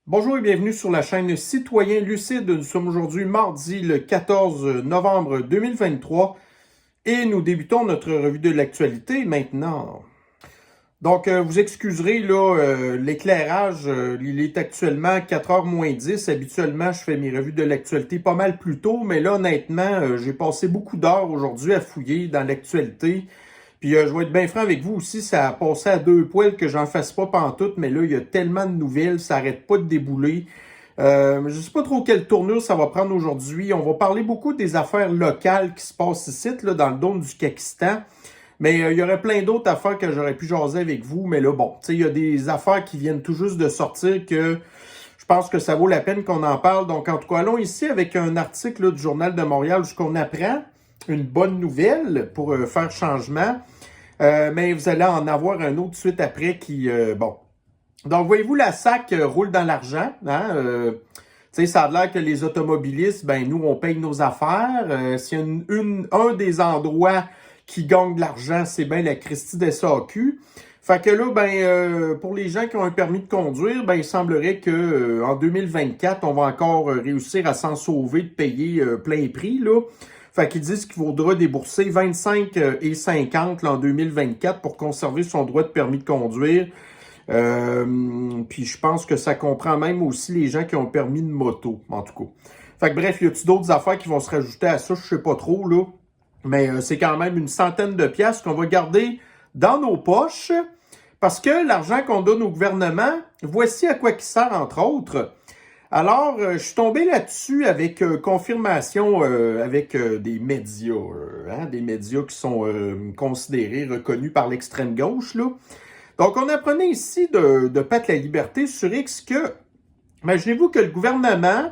Bonjour et bienvenue sur la chaîne Citoyen Lucide. Nous sommes aujourd'hui mardi le 14 novembre 2023 et nous débutons notre revue de l'actualité maintenant. Donc, vous excuserez, là, l'éclairage, il est actuellement 4h moins 10. Habituellement, je fais mes revues de l'actualité pas mal plus tôt, mais là, honnêtement, j'ai passé beaucoup d'heures aujourd'hui à fouiller dans l'actualité. Puis je vais être bien franc avec vous aussi, ça a passé à deux poils que j'en fasse pas pantoute, mais là, il y a tellement de nouvelles, ça arrête pas de débouler. Je sais pas trop quelle tournure ça va prendre aujourd'hui. On va parler beaucoup des affaires locales qui se passent ici, là, dans le dôme du Kakistan. Mais il y aurait plein d'autres affaires que j'aurais pu jaser avec vous. Mais là, bon, tu sais, il y a des affaires qui viennent tout juste de sortir que je pense que ça vaut la peine qu'on en parle. Donc, en tout cas, allons ici avec un article là, du Journal de Montréal où on apprend une bonne nouvelle pour faire changement. Mais vous allez en avoir un autre tout de suite après qui, bon. Donc, voyez-vous, la SAC roule dans l'argent. Hein? Tu sais, ça a l'air que les automobilistes, ben nous, on paye nos affaires. S'il y a un des endroits qui gagne de l'argent, c'est bien la Christie des SAQ. Fait que là, pour les gens qui ont un permis de conduire, ben il semblerait que en 2024, on va encore réussir à s'en sauver de payer plein prix, là. Fait qu'ils disent qu'il faudra débourser 25,50 en 2024 pour conserver son droit de permis de conduire. Puis je pense que ça comprend même aussi les gens qui ont un permis de moto, en tout cas. Fait que bref, y a-t-il d'autres affaires qui vont se rajouter à ça? Je sais pas trop, là. Mais c'est quand même une centaine de piastres qu'on va garder dans nos poches. Parce que l'argent qu'on donne au gouvernement, voici à quoi il sert, entre autres. Alors, je suis tombé là-dessus avec confirmation avec des médias, des médias qui sont considérés, reconnus par l'extrême gauche, là. Donc, on apprenait ici de Pat la Liberté sur X que, imaginez-vous que le gouvernement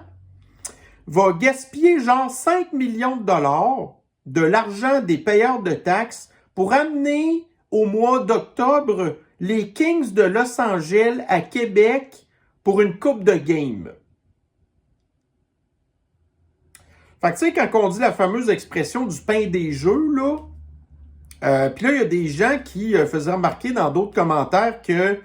va gaspiller genre 5 millions de dollars de l'argent des payeurs de taxes pour amener au mois d'octobre les Kings de Los Angeles à Québec pour une coupe de game. Fait que tu sais, quand on dit la fameuse expression du pain des jeux, là, puis là, il y a des gens qui faisaient remarquer dans d'autres commentaires que, tu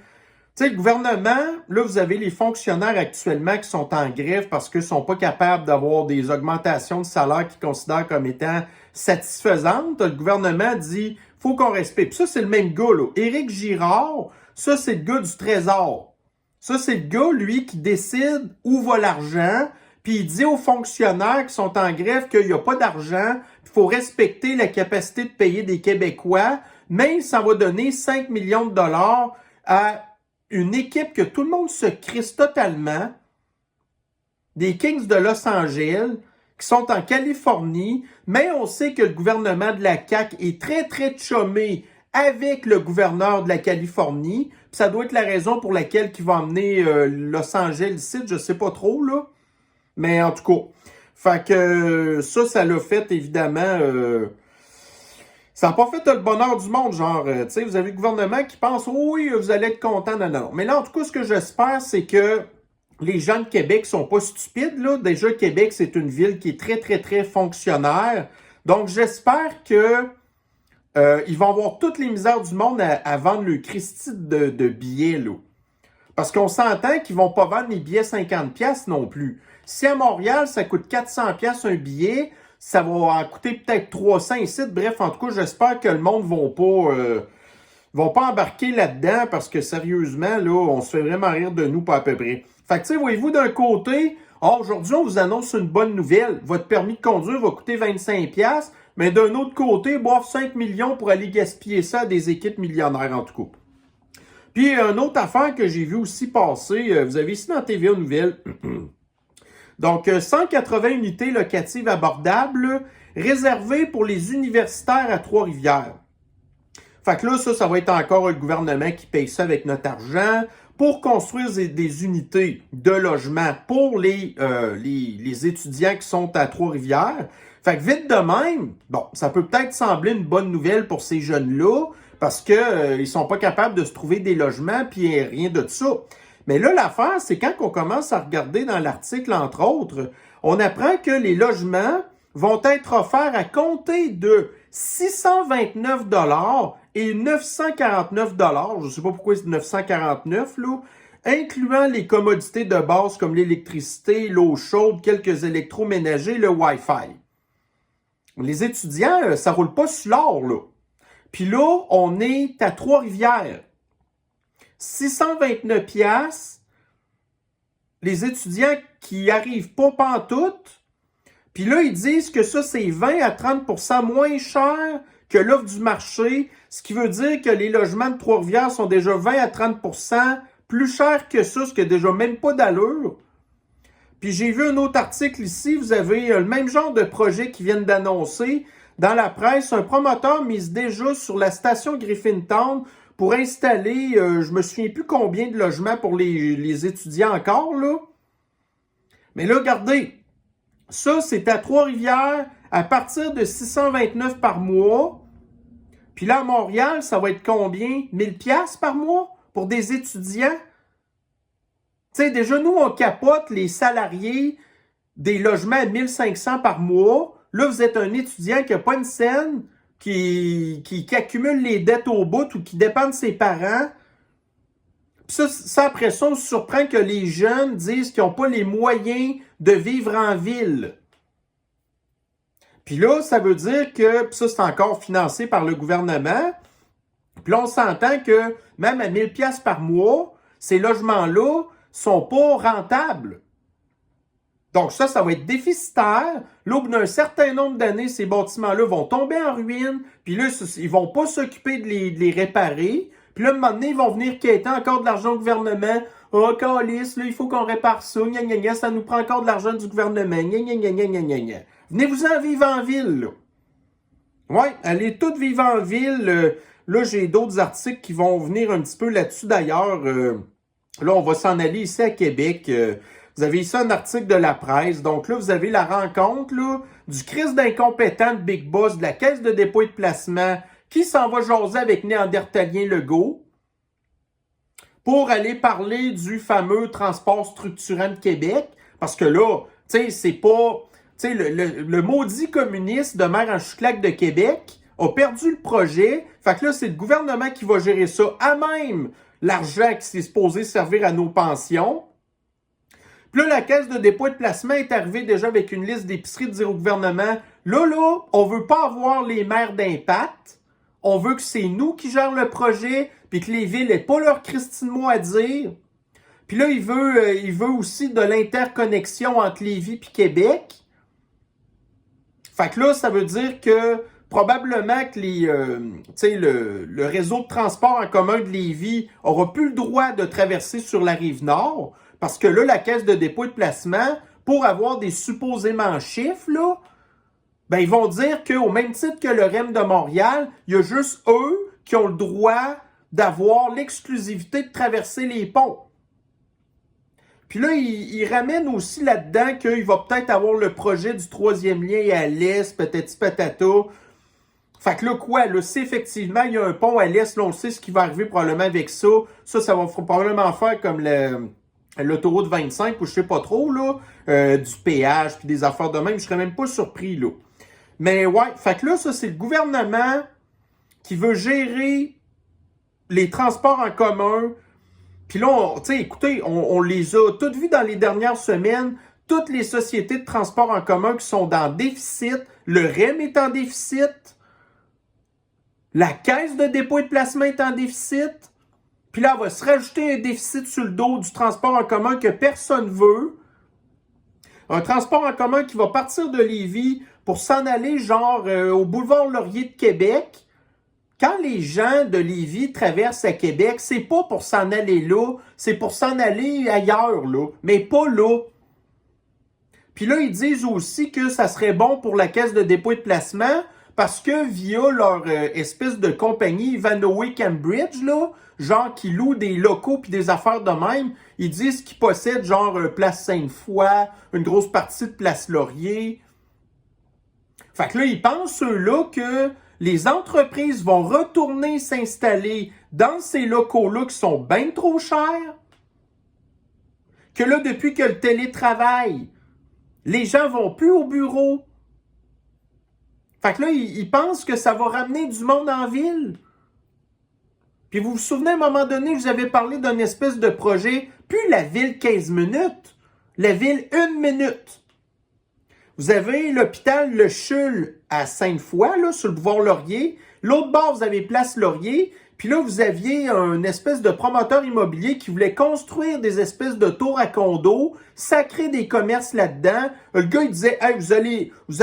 sais, le gouvernement, là, vous avez les fonctionnaires actuellement qui sont en grève parce qu'ils ne sont pas capables d'avoir des augmentations de salaire qu'ils considèrent comme étant satisfaisantes. Le gouvernement dit, faut qu'on respecte. Puis ça, c'est le même gars, là. Éric Girard, ça, c'est le gars du Trésor. Ça, c'est le gars, lui, qui décide où va l'argent. Puis il dit aux fonctionnaires qui sont en grève qu'il n'y a pas d'argent, il faut respecter la capacité de payer des Québécois, mais ça va donner 5 millions de dollars à une équipe que tout le monde se crisse totalement, des Kings de Los Angeles, qui sont en Californie, mais on sait que le gouvernement de la CAQ est très, très chumé avec le gouverneur de la Californie, puis ça doit être la raison pour laquelle il va emmener Los Angeles ici, je sais pas trop, là. Mais en tout cas, fait que ça l'a fait évidemment. Ça n'a pas fait le bonheur du monde, genre, tu sais, vous avez le gouvernement qui pense, oh oui, vous allez être content, non, non. Mais là, en tout cas, ce que j'espère, c'est que les gens de Québec sont pas stupides, là. Déjà, Québec, c'est une ville qui est très, très, très fonctionnaire. Donc, j'espère que ils vont avoir toutes les misères du monde à vendre le Christie de billets, là. Parce qu'on s'entend qu'ils vont pas vendre les billets 50$ non plus. Si à Montréal, ça coûte 400$ un billet, ça va en coûter peut-être 300 ici. Bref, en tout cas, j'espère que le monde ne vont pas embarquer là-dedans parce que sérieusement, là, on se fait vraiment rire de nous pas à peu près. Fait que, tu sais, voyez-vous, d'un côté, aujourd'hui, on vous annonce une bonne nouvelle. Votre permis de conduire va coûter 25$, mais d'un autre côté, boire 5 millions pour aller gaspiller ça à des équipes millionnaires, en tout cas. Puis, une autre affaire que j'ai vu aussi passer, vous avez ici dans TVA Nouvelles, donc 180 unités locatives abordables réservées pour les universitaires à Trois-Rivières. Fait que là, ça va être encore le gouvernement qui paye ça avec notre argent pour construire des unités de logement pour les étudiants qui sont à Trois-Rivières. Fait que vite de même, bon, ça peut peut-être sembler une bonne nouvelle pour ces jeunes-là, parce que ils sont pas capables de se trouver des logements, puis rien de ça. Mais là, l'affaire, c'est quand on commence à regarder dans l'article, entre autres, on apprend que les logements vont être offerts à compter de 629 $ et 949 $. Je ne sais pas pourquoi c'est 949 là, incluant les commodités de base comme l'électricité, l'eau chaude, quelques électroménagers, le Wi-Fi. Les étudiants, ça roule pas sur l'or, là. Puis là, on est à Trois-Rivières. 629 $, les étudiants qui arrivent pas pantoute. Puis là, ils disent que ça, c'est 20 à 30% moins cher que l'offre du marché, ce qui veut dire que les logements de Trois-Rivières sont déjà 20 à 30% plus chers que ça, ce qui n'a déjà même pas d'allure. Puis j'ai vu un autre article ici, vous avez le même genre de projet qui viennent d'annoncer dans la presse. Un promoteur mise déjà sur la station Griffintown pour installer, je me souviens plus combien de logements pour les étudiants encore, là. Mais là, regardez, ça, c'est à Trois-Rivières à partir de 629 par mois. Puis là, à Montréal, ça va être combien? 1000 $ par mois pour des étudiants? Tu sais, déjà, nous, on capote les salariés des logements à 1500 par mois. Là, vous êtes un étudiant qui n'a pas une scène, qui accumule les dettes au bout ou qui dépend de ses parents. Puis ça, après ça, on se surprend que les jeunes disent qu'ils n'ont pas les moyens de vivre en ville. Puis là, ça veut dire que, puis ça, c'est encore financé par le gouvernement. Puis là, on s'entend que même à 1000 $ par mois, ces logements-là sont pas rentables. Donc ça va être déficitaire. Là, au bout d'un certain nombre d'années, ces bâtiments-là vont tomber en ruine. Puis là, ils vont pas s'occuper de les réparer. Puis là, à un moment donné, ils vont venir quêter encore de l'argent au gouvernement. Oh, calice, là, il faut qu'on répare ça. Gna, gna, gna, ça nous prend encore de l'argent du gouvernement. Gna, gna, gna, gna, gna, gna, gna. Venez-vous-en vivre en ville, là. Ouais, allez toutes vivre en ville. Là, j'ai d'autres articles qui vont venir un petit peu là-dessus, d'ailleurs. Là, on va s'en aller ici à Québec. Vous avez ici un article de la presse. Donc là, vous avez la rencontre là, du Christ d'incompétent de Big Boss de la Caisse de dépôt et de placement qui s'en va jaser avec Néandertalien Legault pour aller parler du fameux transport structurant de Québec. Parce que là, tu sais, c'est pas... Tu sais, le maudit communiste de maire en chouclaque de Québec a perdu le projet. Fait que là, c'est le gouvernement qui va gérer ça à même l'argent qui s'est supposé servir à nos pensions. Puis là, la Caisse de dépôt et de placement est arrivée déjà avec une liste d'épiceries de dire au gouvernement, là, on veut pas avoir les maires d'impact. On veut que c'est nous qui gèrent le projet, puis que les villes n'aient pas leur Christine mot à dire. Puis là, il veut aussi de l'interconnexion entre Lévis et Québec. Fait que là, ça veut dire que probablement que le réseau de transport en commun de Lévis aura plus le droit de traverser sur la rive nord, parce que là, la Caisse de dépôt et de placement, pour avoir des supposément chiffres, là, ben ils vont dire qu'au même titre que le REM de Montréal, il y a juste eux qui ont le droit d'avoir l'exclusivité de traverser les ponts. Puis là, il ramène aussi là-dedans qu'il va peut-être avoir le projet du troisième lien à l'est, patati patata. Fait que là, quoi? Là, si effectivement, il y a un pont à l'est, là, on sait ce qui va arriver probablement avec ça. Ça va probablement faire comme l'autoroute 25 ou je sais pas trop, là, du péage puis des affaires de même. Je serais même pas surpris, là. Mais ouais, fait que là, ça, c'est le gouvernement qui veut gérer les transports en commun. Puis là, tu sais, écoutez, on les a toutes vues dans les dernières semaines. Toutes les sociétés de transport en commun qui sont dans déficit. Le REM est en déficit. La Caisse de dépôt et de placement est en déficit. Puis là, on va se rajouter un déficit sur le dos du transport en commun que personne veut. Un transport en commun qui va partir de Lévis pour s'en aller genre au boulevard Laurier de Québec. Quand les gens de Lévis traversent à Québec, c'est pas pour s'en aller là, c'est pour s'en aller ailleurs, là, mais pas là. Puis là, ils disent aussi que ça serait bon pour la Caisse de dépôt et de placement parce que via leur espèce de compagnie Ivanhoe Cambridge, là, genre qui loue des locaux puis des affaires de même, ils disent qu'ils possèdent genre Place Sainte-Foy, une grosse partie de Place Laurier. Fait que là, ils pensent, eux-là, que les entreprises vont retourner s'installer dans ces locaux-là qui sont bien trop chers. Que là, depuis que le télétravail, les gens vont plus au bureau. Fait que là, ils pensent que ça va ramener du monde en ville. Puis vous vous souvenez, à un moment donné, je vous avais parlé d'un espèce de projet, plus la ville 15 minutes, la ville 1 minute. Vous avez l'hôpital Le Chul à Sainte-Foy, là, sur le boulevard Laurier. L'autre bord, vous avez Place Laurier. Puis là, vous aviez un espèce de promoteur immobilier qui voulait construire des espèces de tours à condos, sacrer des commerces là-dedans. Le gars, il disait, hey, vous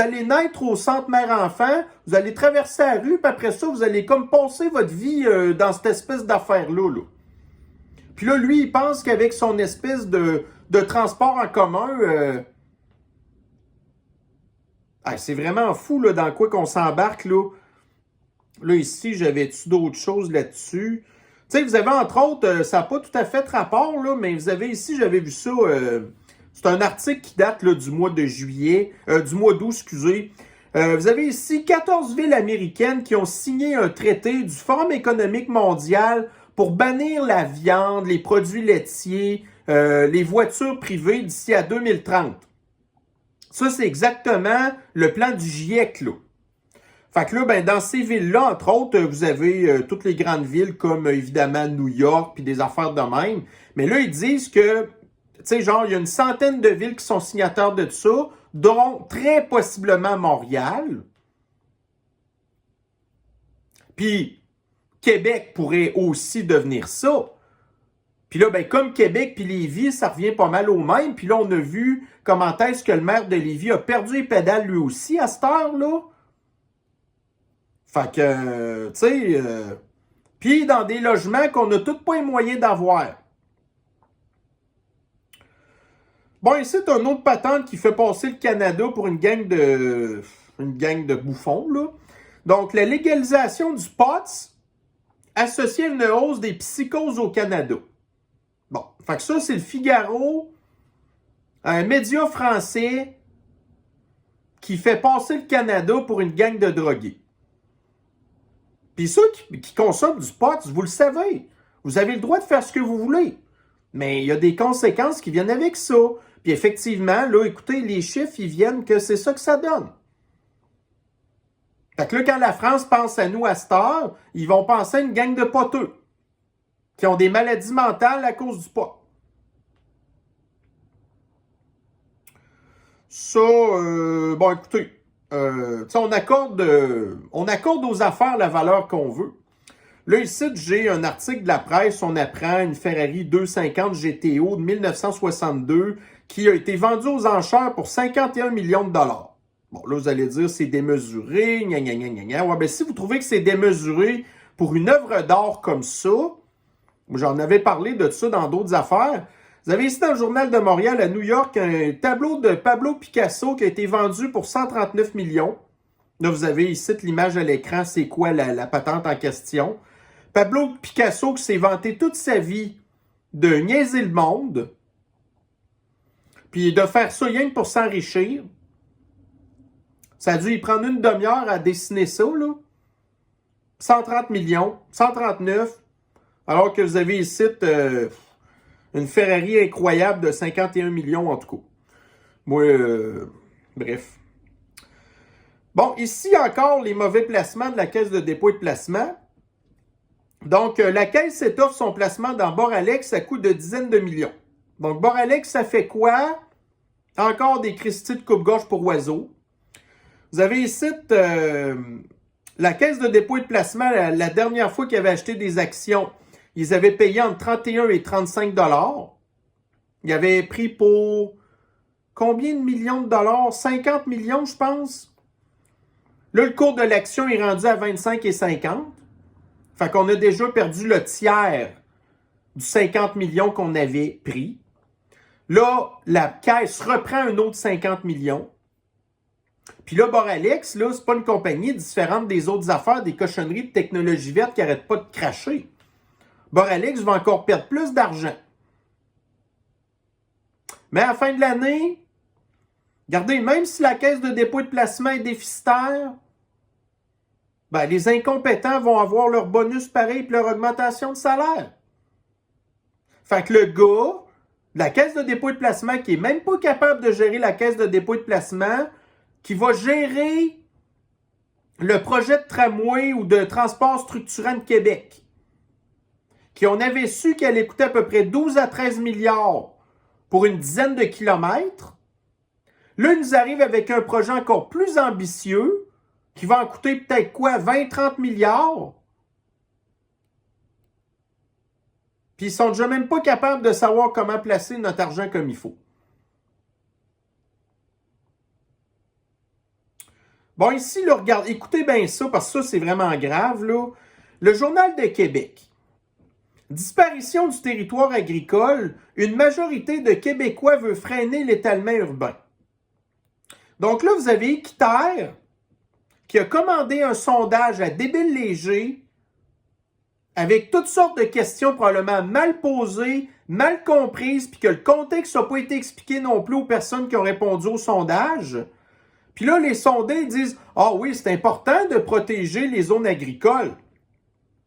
allez naître au centre mère-enfant, vous allez traverser la rue, puis après ça, vous allez comme passer votre vie dans cette espèce d'affaire-là. Là. Puis là, lui, il pense qu'avec son espèce de transport en commun, c'est vraiment fou là, dans quoi qu'on s'embarque, là. Là, ici, j'avais-tu d'autres choses là-dessus? Tu sais, vous avez, entre autres, ça n'a pas tout à fait rapport, là, mais vous avez ici, j'avais vu ça, c'est un article qui date là, du mois de juillet, du mois d'août, excusez. Vous avez ici 14 villes américaines qui ont signé un traité du Forum économique mondial pour bannir la viande, les produits laitiers, les voitures privées d'ici à 2030. Ça, c'est exactement le plan du GIEC, là. Fait que là, ben, dans ces villes-là, entre autres, vous avez toutes les grandes villes comme, évidemment, New York, puis des affaires de même. Mais là, ils disent que, tu sais, genre, il y a une centaine de villes qui sont signataires de ça, dont très possiblement Montréal. Puis, Québec pourrait aussi devenir ça. Puis là, ben, comme Québec puis Lévis, ça revient pas mal au même. Puis là, on a vu comment est-ce que le maire de Lévis a perdu les pédales lui aussi à cette heure-là. Fait que, tu sais, puis dans des logements qu'on n'a tous pas les moyens d'avoir. Bon, ici, c'est un autre patente qui fait passer le Canada pour une gang de bouffons, là. Donc, la légalisation du pot associée à une hausse des psychoses au Canada. Bon, fait que ça, c'est le Figaro, un média français qui fait passer le Canada pour une gang de drogués. Puis ceux qui consomment du pot, vous le savez, vous avez le droit de faire ce que vous voulez. Mais il y a des conséquences qui viennent avec ça. Puis effectivement, là, écoutez, les chiffres, ils viennent que c'est ça que ça donne. Fait que là, quand la France pense à nous à cette heure, ils vont penser à une gang de poteux qui ont des maladies mentales à cause du pot. Ça, bon, écoutez, on accorde aux affaires la valeur qu'on veut. Là, ici, j'ai un article de la presse, on apprend une Ferrari 250 GTO de 1962 qui a été vendue aux enchères pour 51 millions de dollars. Bon, là, vous allez dire, c'est démesuré, gna gna gna gna gna. Ouais, ben si vous trouvez que c'est démesuré pour une œuvre d'art comme ça, j'en avais parlé de ça dans d'autres affaires. Vous avez ici dans le Journal de Montréal, à New York, un tableau de Pablo Picasso qui a été vendu pour 139 millions. Là, vous avez ici l'image à l'écran, c'est quoi la patente en question. Pablo Picasso qui s'est vanté toute sa vie de niaiser le monde, puis de faire ça rien que pour s'enrichir. Ça a dû y prendre une demi-heure à dessiner ça, là. 130 millions, 139, alors que vous avez ici une Ferrari incroyable de 51 millions en tout cas. Moi, bref. Bon, ici encore, les mauvais placements de la Caisse de dépôt et de placement. Donc, la Caisse étoffe son placement dans Boralex à coût de dizaines de millions. Donc, Boralex, ça fait quoi? Encore des Christie de coupe-gorge pour oiseaux. Vous avez ici la Caisse de dépôt et de placement, la dernière fois qu'ils avaient acheté des actions, ils avaient payé entre 31 et 35 $. Ils avaient pris pour combien de millions de dollars? 50 millions, je pense. Là, le cours de l'action est rendu à 25 et 50. Fait qu'on a déjà perdu le tiers du 50 millions qu'on avait pris. Là, la caisse reprend un autre 50 millions. Puis là, Boralex, là, c'est pas une compagnie différente des autres affaires, des cochonneries de technologie verte qui n'arrêtent pas de cracher. Boralex va encore perdre plus d'argent. Mais à la fin de l'année, regardez, même si la Caisse de dépôt et de placement est déficitaire, ben, les incompétents vont avoir leur bonus pareil et leur augmentation de salaire. Fait que le gars, la Caisse de dépôt et de placement, qui est même pas capable de gérer la Caisse de dépôt et de placement, qui va gérer le projet de tramway ou de transport structurant de Québec. qu'on avait su qu'elle allait coûter à peu près 12 à 13 milliards pour une dizaine de kilomètres. Là, ils nous arrivent avec un projet encore plus ambitieux qui va en coûter peut-être quoi, 20-30 milliards. Puis ils sont déjà même pas capables de savoir comment placer notre argent comme il faut. Bon, ici, là, regarde, écoutez bien ça, parce que ça, c'est vraiment grave, là. Le Journal de Québec. Disparition du territoire agricole. Une majorité de Québécois veut freiner l'étalement urbain. Donc là, vous avez Équiterre qui a commandé un sondage à Débile-Léger avec toutes sortes de questions probablement mal posées, mal comprises, puis que le contexte n'a pas été expliqué non plus aux personnes qui ont répondu au sondage. Puis là, les sondés disent « Ah oui, c'est important de protéger les zones agricoles. »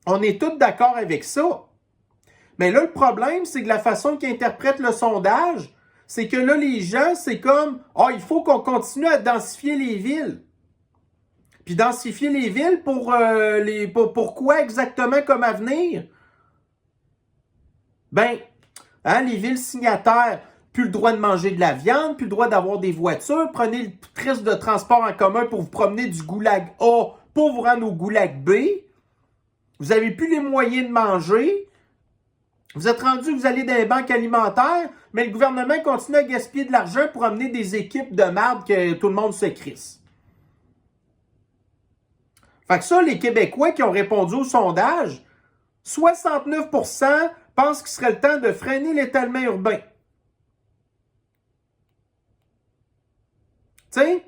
On est tous d'accord avec ça. Mais là, le problème, c'est que la façon qu'ils interprètent le sondage, c'est que là, les gens, c'est comme « Ah, il faut qu'on continue à densifier les villes. » Puis densifier les villes pour quoi exactement comme avenir? Ben, hein, les villes signataires, plus le droit de manger de la viande, plus le droit d'avoir des voitures, prenez le triste de transport en commun pour vous promener du goulag A pour vous rendre au goulag B. Vous n'avez plus les moyens de manger. Vous êtes rendu, vous allez dans les banques alimentaires, mais le gouvernement continue à gaspiller de l'argent pour amener des équipes de marde que tout le monde se crisse. Fait que ça, les Québécois qui ont répondu au sondage, 69% pensent qu'il serait le temps de freiner l'étalement urbain. Tu sais?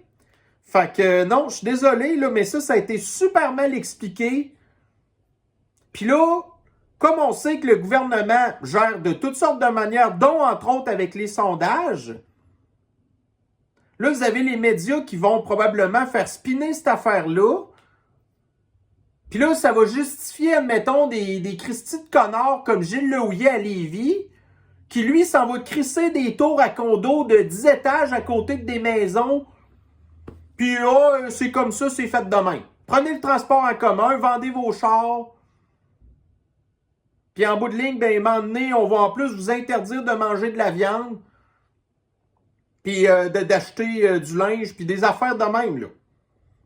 Fait que non, je suis désolé, là, mais ça a été super mal expliqué. Puis là, comme on sait que le gouvernement gère de toutes sortes de manières, dont entre autres avec les sondages, là, vous avez les médias qui vont probablement faire spinner cette affaire-là. Puis là, ça va justifier, admettons, des Christy de connards comme Gilles Lehouillet à Lévis, qui lui s'en va crisser des tours à condo de 10 étages à côté de des maisons. Puis là, c'est comme ça, c'est fait de même. Prenez le transport en commun, vendez vos chars. Puis en bout de ligne, ben, à un moment donné, on va en plus vous interdire de manger de la viande. Puis d'acheter du linge, puis des affaires de même, là.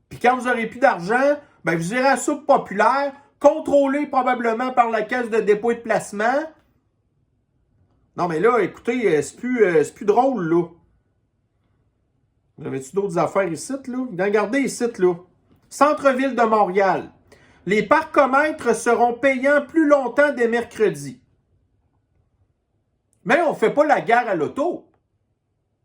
Puis quand vous n'aurez plus d'argent, ben vous irez à la soupe populaire, contrôlé probablement par la caisse de dépôt et de placement. Non, mais là, écoutez, c'est plus drôle, là. Vous avez-tu d'autres affaires ici, là? Regardez ici, là. Centre-ville de Montréal. Les parcomètres seront payants plus longtemps dès mercredi. Mais on ne fait pas la guerre à l'auto.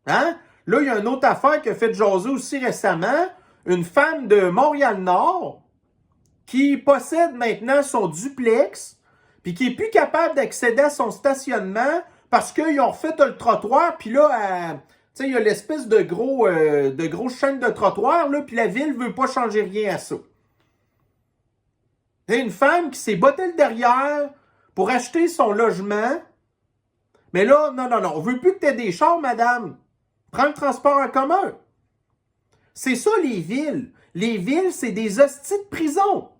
Hein? Là, il y a une autre affaire qui a fait jaser aussi récemment. Une femme de Montréal-Nord qui possède maintenant son duplex puis qui est plus capable d'accéder à son stationnement parce qu'ils ont refait le trottoir. Puis là, tu sais, il y a l'espèce de grosse chaîne de trottoir, là, puis la ville ne veut pas changer rien à ça. Il y a une femme qui s'est bottée le derrière pour acheter son logement. Mais là, non, on veut plus que tu aies des chars, madame. Prends le transport en commun. C'est ça, les villes. Les villes, c'est des hosties de prison.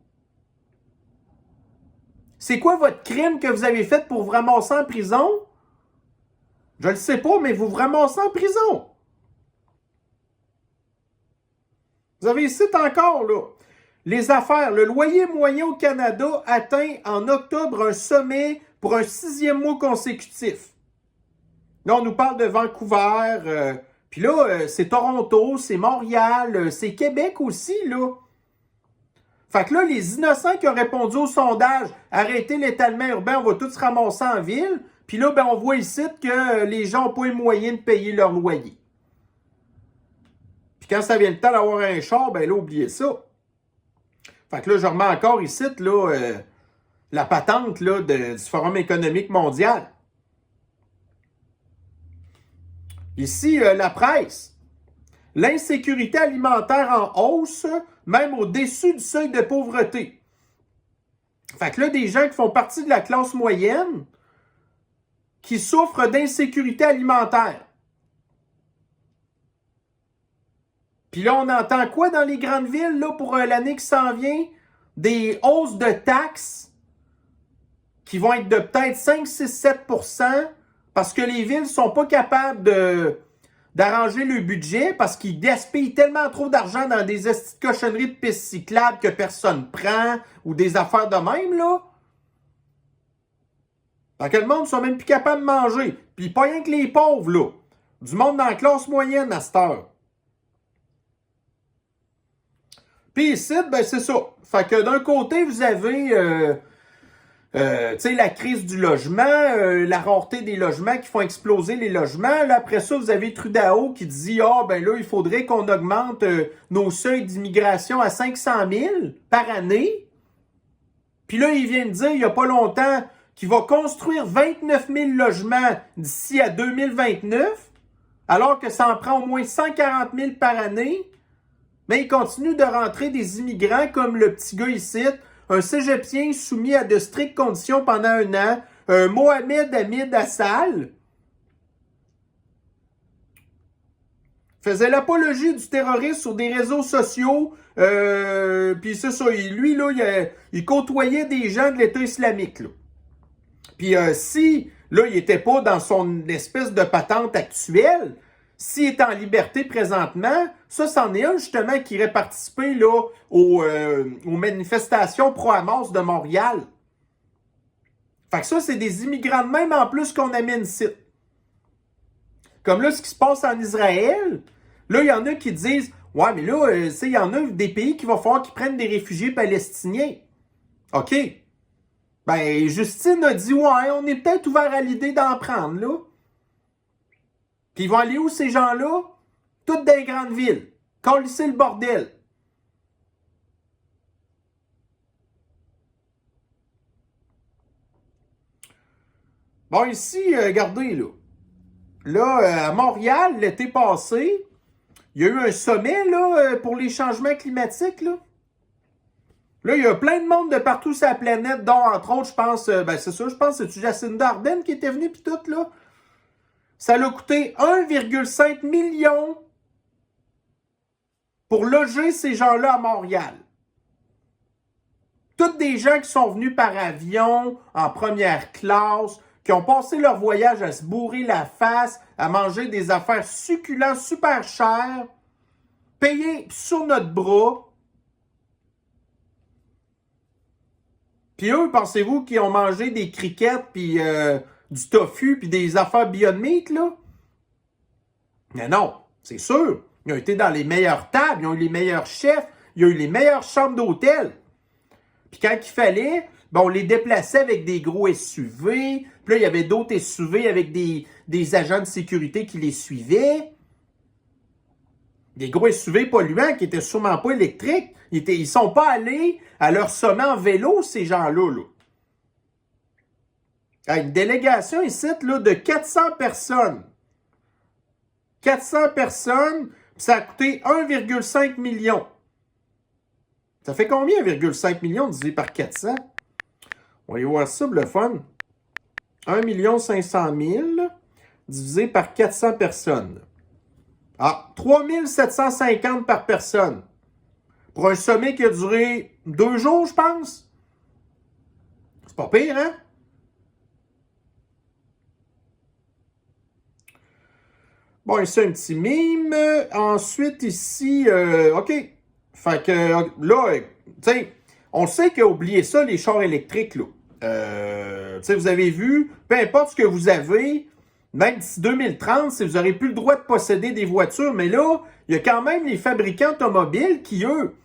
C'est quoi votre crime que vous avez fait pour vous ramasser en prison? Je le sais pas, mais vous vous ramassez en prison. Vous avez ici encore, là, les affaires. Le loyer moyen au Canada atteint en octobre un sommet pour un 6e mois consécutif. Là, on nous parle de Vancouver. Puis là, c'est Toronto, c'est Montréal, c'est Québec aussi, là. Fait que là, les innocents qui ont répondu au sondage « Arrêtez l'étalement urbain, on va tous se ramasser en ville », puis là, ben, on voit ici que les gens n'ont pas les moyens de payer leur loyer. Puis quand ça vient le temps d'avoir un char, ben là, oubliez ça. Fait que là, je remets encore ici, là, la patente là, du Forum économique mondial. Ici, la presse. L'insécurité alimentaire en hausse, même au-dessus du seuil de pauvreté. Fait que là, des gens qui font partie de la classe moyenne qui souffrent d'insécurité alimentaire. Puis là, on entend quoi dans les grandes villes là, pour l'année qui s'en vient? Des hausses de taxes qui vont être de peut-être 5, 6, 7%, parce que les villes ne sont pas capables d'arranger le budget, parce qu'ils gaspillent tellement trop d'argent dans des cochonneries de pistes cyclables que personne prend, ou des affaires de même, là. Fait que le monde ne sont même plus capables de manger. Puis pas rien que les pauvres, là. Du monde dans la classe moyenne à cette heure. Puis ici, ben c'est ça. Fait que d'un côté, vous avez la crise du logement, la rareté des logements qui font exploser les logements. Là, après ça, vous avez Trudeau qui dit « Ah, ben là, il faudrait qu'on augmente nos seuils d'immigration à 500 000 par année. » Puis là, il vient de dire, il n'y a pas longtemps, qu'il va construire 29 000 logements d'ici à 2029, alors que ça en prend au moins 140 000 par année. Mais il continue de rentrer des immigrants comme le petit gars ici, un cégepien soumis à de strictes conditions pendant un an, un Mohamed Hamid Assal, faisait l'apologie du terrorisme sur des réseaux sociaux, puis c'est ça, lui, là, il côtoyait des gens de l'État islamique, là. Puis si, là, il n'était pas dans son espèce de patente actuelle, s'il est en liberté présentement, ça, c'en est un justement qui irait participer là, aux manifestations pro-Hamas de Montréal. Fait que ça, c'est des immigrants de même en plus qu'on amène ici. Comme là, ce qui se passe en Israël, là, il y en a qui disent « Ouais, mais là, il y en a des pays qui vont falloir qu'ils prennent des réfugiés palestiniens. » OK. Ben, Justine a dit « Ouais, on est peut-être ouvert à l'idée d'en prendre, là. » Puis ils vont aller où, ces gens-là? Toutes dans les grandes villes. Câlisser le bordel. Bon, ici, regardez, là. Là, à Montréal, l'été passé, il y a eu un sommet, là, pour les changements climatiques, là. Là, il y a plein de monde de partout sur la planète, dont, entre autres, je pense, c'est ça, je pense que c'est Jacinda Ardern qui était venue, puis tout, là. Ça l'a coûté 1,5 million pour loger ces gens-là à Montréal. Toutes des gens qui sont venus par avion, en première classe, qui ont passé leur voyage à se bourrer la face, à manger des affaires succulentes, super chères, payées sur notre bras. Puis eux, pensez-vous qu'ils ont mangé des criquettes, puis du tofu, puis des affaires Beyond Meat, là? Mais non, c'est sûr. Ils ont été dans les meilleures tables, ils ont eu les meilleurs chefs, ils ont eu les meilleures chambres d'hôtel. Puis quand il fallait, ben on les déplaçait avec des gros SUV. Puis là, il y avait d'autres SUV avec des agents de sécurité qui les suivaient. Des gros SUV polluants qui étaient sûrement pas électriques. Ils sont pas allés à leur sommet en vélo, ces gens-là, là. Une délégation ici là, de 400 personnes. 400 personnes, ça a coûté 1,5 million. Ça fait combien 1,5 million divisé par 400? On va aller voir ça, le fun. 1 500 000 divisé par 400 personnes. Ah, 3 750 par personne. Pour un sommet qui a duré 2 jours, je pense. C'est pas pire, hein? Bon, ici, un petit mime. Ensuite, ici, OK. Fait que là, tu sais, on sait qu'oubliez ça, les chars électriques, là. Tu sais, vous avez vu, peu importe ce que vous avez, même d'ici 2030, si vous n'aurez plus le droit de posséder des voitures, mais là, il y a quand même les fabricants automobiles qui, eux,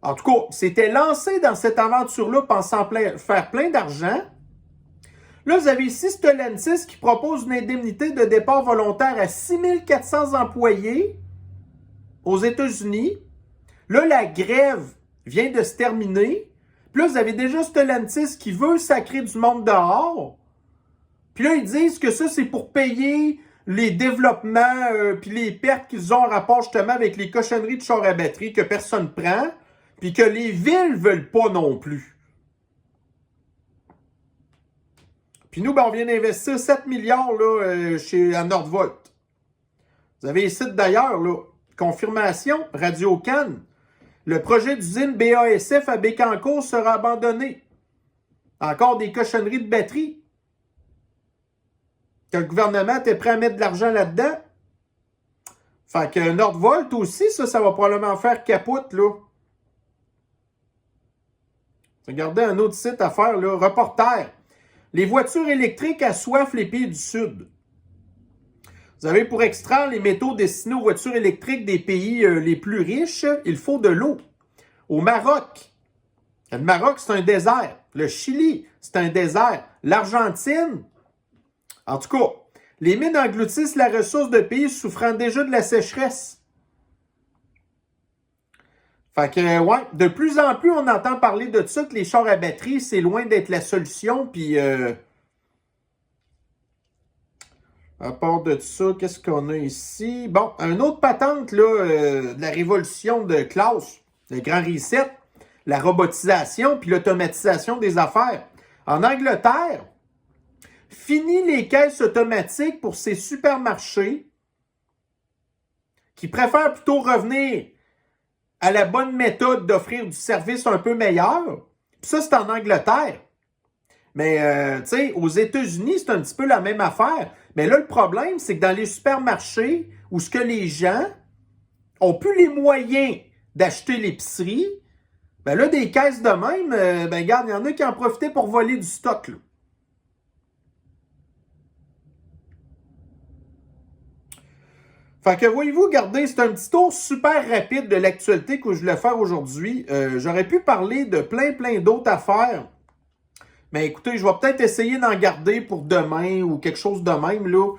en tout cas, s'étaient lancés dans cette aventure-là pensant faire plein d'argent. Là, vous avez ici Stellantis qui propose une indemnité de départ volontaire à 6 400 employés aux États-Unis. Là, la grève vient de se terminer. Puis là, vous avez déjà Stellantis qui veut sacrer du monde dehors. Puis là, ils disent que ça, c'est pour payer les développements puis les pertes qu'ils ont en rapport justement avec les cochonneries de chars à batterie que personne prend, puis que les villes veulent pas non plus. Puis nous, ben, on vient d'investir 7 milliards là, à Nordvolt. Vous avez ici d'ailleurs, là, confirmation, Radio-Can. Le projet d'usine BASF à Bécancour sera abandonné. Encore des cochonneries de batterie. Que le gouvernement était prêt à mettre de l'argent là-dedans. Fait que Nordvolt aussi, ça va probablement faire capote, là. Regardez un autre site à faire, là. Reporter. Les voitures électriques assoiffent les pays du Sud. Vous avez pour extraire les métaux destinés aux voitures électriques des pays les plus riches, il faut de l'eau. Au Maroc, le Maroc, c'est un désert. Le Chili, c'est un désert. L'Argentine, en tout cas, les mines engloutissent la ressource de pays souffrant déjà de la sécheresse. Fait que, ouais, de plus en plus, on entend parler de ça, que les chars à batterie, c'est loin d'être la solution. Puis, à part de ça, qu'est-ce qu'on a ici? Bon, un autre patente, là, de la révolution de classe, le Grand Reset, la robotisation puis l'automatisation des affaires. En Angleterre, fini les caisses automatiques pour ces supermarchés qui préfèrent plutôt revenir à la bonne méthode d'offrir du service un peu meilleur. Puis ça, c'est en Angleterre. Mais, tu sais, aux États-Unis, c'est un petit peu la même affaire. Mais là, le problème, c'est que dans les supermarchés, où ce que les gens ont plus les moyens d'acheter l'épicerie, ben là, des caisses de même, ben regarde, il y en a qui en profitaient pour voler du stock, là. Fait que voyez-vous, regardez, c'est un petit tour super rapide de l'actualité que je voulais faire aujourd'hui. J'aurais pu parler de plein d'autres affaires. Mais écoutez, je vais peut-être essayer d'en garder pour demain ou quelque chose de même, là.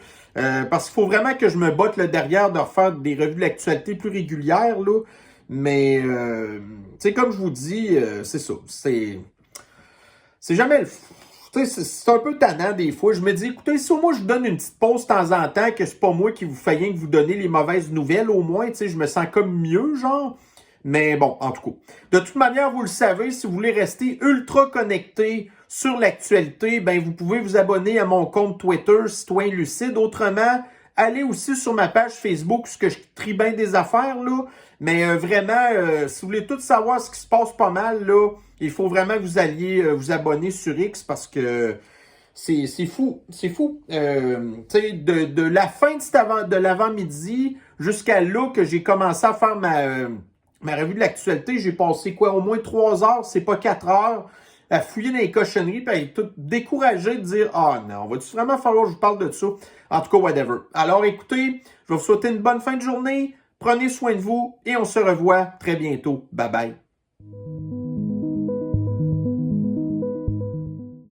Parce qu'il faut vraiment que je me botte le derrière de refaire des revues de l'actualité plus régulières, là. Mais, tu sais, comme je vous dis, c'est ça. C'est jamais le... C'est un peu tannant des fois. Je me dis, écoutez, si au moins je vous donne une petite pause de temps en temps, que c'est pas moi qui vous fais rien que vous donner les mauvaises nouvelles, au moins, tu sais, je me sens comme mieux, genre. Mais bon, en tout cas. De toute manière, vous le savez, si vous voulez rester ultra connecté sur l'actualité, ben vous pouvez vous abonner à mon compte Twitter, Citoyen Lucide. Autrement, allez aussi sur ma page Facebook, parce que je trie bien des affaires, là. Mais vraiment, si vous voulez tout savoir ce qui se passe pas mal, là, il faut vraiment que vous alliez vous abonner sur X parce que c'est fou. C'est fou. Tu sais, de la fin de l'avant-midi jusqu'à là que j'ai commencé à faire ma revue de l'actualité, j'ai passé quoi, au moins 3 heures, c'est pas 4 heures, à fouiller dans les cochonneries puis à être tout découragé de dire « Ah non, va-tu vraiment falloir que je vous parle de ça? » En tout cas, whatever. Alors écoutez, je vais vous souhaiter une bonne fin de journée. Prenez soin de vous et on se revoit très bientôt. Bye bye.